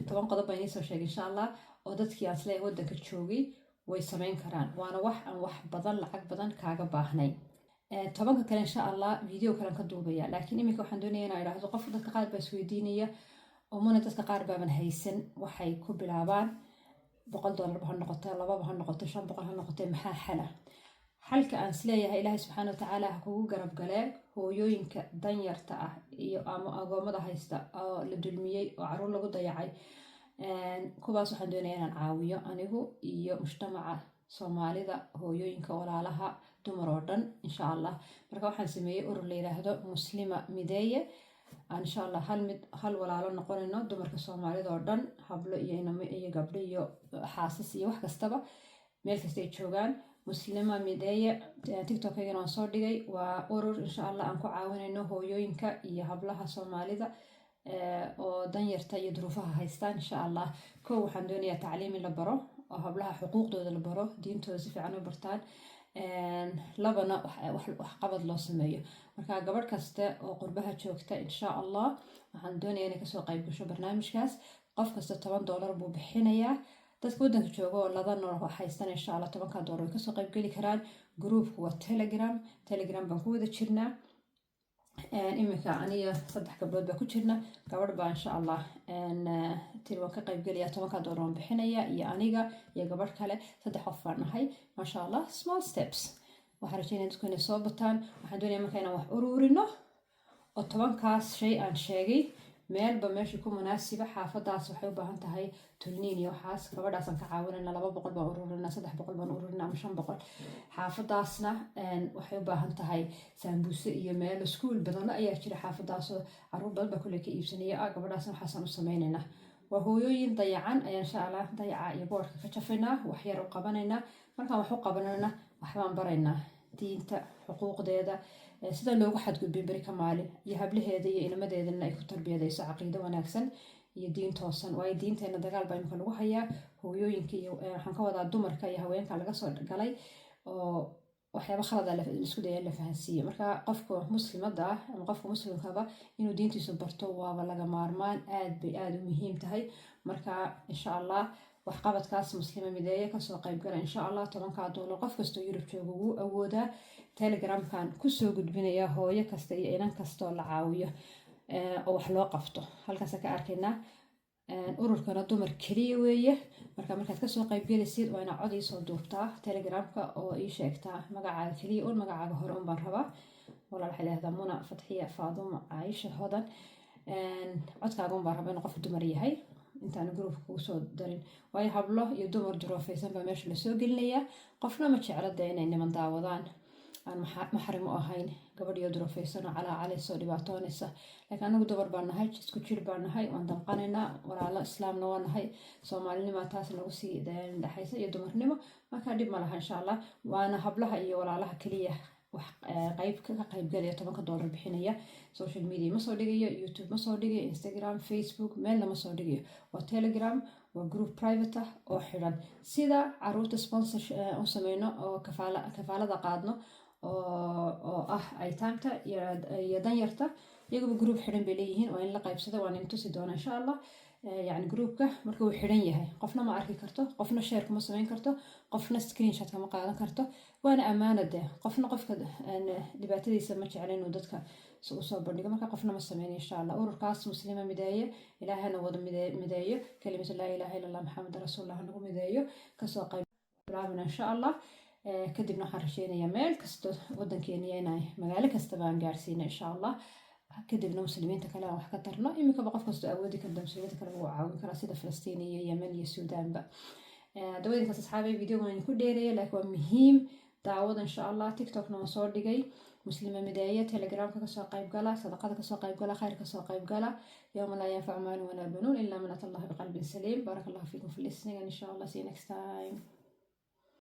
toban qodob baan idiin soo sheegay insha allah oo dadkii aan isleeyahay waddanka joogay way samayn karaan, waana wax aan wax badan lacag badan kaaga baahnay. tobanka kale insha allah video kalen ka duubaya, laakiin iminka waxaan doonaya inaan idhaahdo qof dadka qaar baa isweydiinaya oo muna dadka qaar baaban haysan waxay ku bilaabaan $100 ha noqoto, 2 ha noqoto, 500 ha noqoto, maxaa xala? xalka aan isleeyahay ilaahay subxaana watacaala ha kugu garab galee hooyooyinka danyarta ah iyo ama agoomada haysta oo la dulmiyey oo caruur lagu dayacay, kuwaas waxaan doonaya inaan caawiyo anigu iyo mujtamaca soomaalida, hooyooyinka, walaalaha, dumar oo dhan insha allah. marka waxaan sameeyey urur la yiraahdo muslima mideeye, insha allah hal walaalo noqonayno dumarka soomaalida oo dhan, hablo iyo inamo iyo gabdho iyo xaasas iyo wax kastaba, meel kasta ay joogaan. muslima mideeye tiktokaygana waan soo dhigay, waa urur insha allah aan ku caawinayno hooyooyinka iyo hablaha soomaalida oo danyarta iyo duruufaha haystaan insha allah. kow waxaan doonayaa tacliim in la baro oo hablaha xuquuqdooda la baro, diintooda si fiican u bartaan, labana wax qabad loo sameeyo. marka gabadh kasta oo qurbaha joogta insha allah waxaan doonayaa inay kasoo qayb gasho barnaamijkaas. qof kasta $10 buu bixinayaa. dadka waddanka jooga oo ladan haystan insha allah $10 way kasoo qayb geli karaan. groupku waa telegram baan ku wada jirnaa. iminka aniga 3 gabdhood baa ku jirna, gabadh baa insha allah tiri waan ka qayb gelayaa, $10 waan bixinayaa, iyo aniga iyo gabadh kale, 3 qof baan nahay. masha allah, small steps. waxaan rajeynaya dadku inay soo bataan. waxaan doonaya marka inaan wax ururino oo 10kaas shay aan sheegay meelba meeshii ku munaasiba. xaafadaas waxay u baahan tahay tulniin iyo waxaas, gabadhaasaan ka caawinayna, 200 baan ururinaa, 300 baan ururinaa ama 500. xaafadaasna waxay u baahan tahay saambuuse iyo meel iskuul badan ayaa jira xaafadaasoo caruur badan baa kule ka iibsanaya. gabadhaasna waxaasaan u sameynaynaa. waa hooyooyin dayacan ayaa insha allah dayaca iyo boorka ka jafaynaa, wax yar u qabanaynaa. markaan wax u qabanayna waxbaan baraynaa diinta, xuquuqdeeda, sida loogu xadgudbin beri ka maalin, iyo hablaheeda iyo inamadeedana ay ku tarbiyadayso caqiido wanaagsan iyo diin toosan. waayo diinteena dagaal baa imika lagu hayaa. hooyooyinka iyo waxaan ka wadaa dumarka iyo haweenka laga soo galay oo waxyaaba khalada isku daya la fahansiiyo. marka qofka muslimada ah ama qofka muslimkaba inuu diintiisu barto waaba laga maarmaan, aad u muhiim tahay. marka insha allah waxqabadkaas muslima mideeye kasoo qayb gala insha allah. $10 qof kastoo Yurub jooga wuu awoodaa. telegramkan kusoo gudbinaya hooyo kasta iyo inan kastoo la caawiyo oo wax loo qabto. halkaas ka arkaynaa. ururkana dumar keliya weeye. markaad kasoo qayb gelaysid waa inaad cod iisoo duubtaa telegramka oo ii sheegtaa magacaaga keliya un, magacaaga hore un baan rabaa. walaal waxay leedahay Muna, Fatxiya, Faaduma, Caaisha, Hodan. codkaaga un baan rabaa inuu qof dumar yahay intaan groupka kugu soo darin, waayo hablo iyo dumar duroofaysan baa meesha lasoo gelinayaa. qofna ma jeclada inay niman daawadaan aan maxrim u ahayn, gabadh iyo duroofaysan oo calaacalaysa oo dhibaatoonaysa. laakiin anagu dumar baan nahay, isku jir baan nahay, waan danqanaynaa, walaalo islaamna waa nahay, soomaalinima taas nagu sii dhexaysa iyo dumarnimo. marka dhib ma laha insha allah. waana hablaha iyo walaalaha keliya wax ka qaybgalaya $10 bixinaya. social media ma soo dhigayo, youtube ma soo dhigayo, instagram, facebook, meelna ma soo dhigayo. waa telegram, waa group private ah oo xidhan. sida caruurta sponsor u sameyno oo kafaalada qaadno oo ah aytaamta iyo danyarta, iyaguba group xidhan bay leeyihiin. waa in la qaybsado, waan in tusi doona insha allah. يعني groupka marka uu xiran yahay qofna ma arki karto, qofna share kuma sameyn karto, qofna screenshot kama qaadan karto. waana amaanada qofna qofka dhibaatadiisa ma jecel inuu dadka soo bandhigo. marka qofna ma sameyn insha allah. ururkaas muslima mideeye, ilaahana wada mideeyo, kalimatu laa ilaaha illa allah muxammad rasuulullah nagu mideeyo. kasoo qayb bilaabina insha allah. kadibna waxaan rajeynayaa meel kasto wadankeena inay magaalo kasta baan gaarsiina insha allah. kadibna muslimiinta kale aan wax ka tarno. imikaba qof kastoo awoodi karta muslimiinta kale wuu caawin karaa, sida Falastiin iyo Yemen iyo Suudaanba. dawadinkaas asxaabay video waan ku dheereeyay, laakiin waa muhiim daawada insha allah. tiktokna waan soo dhigay muslima mideeye, telegramka kasoo qayb gala, sadaqada kasoo qayb gala, khayr kasoo qayb gala. yawma laa yanfacu maalun walaa banuun ilaa man ata allaha biqalbin saliim. barakallahu fiikum fi listening and insha allah see you next time.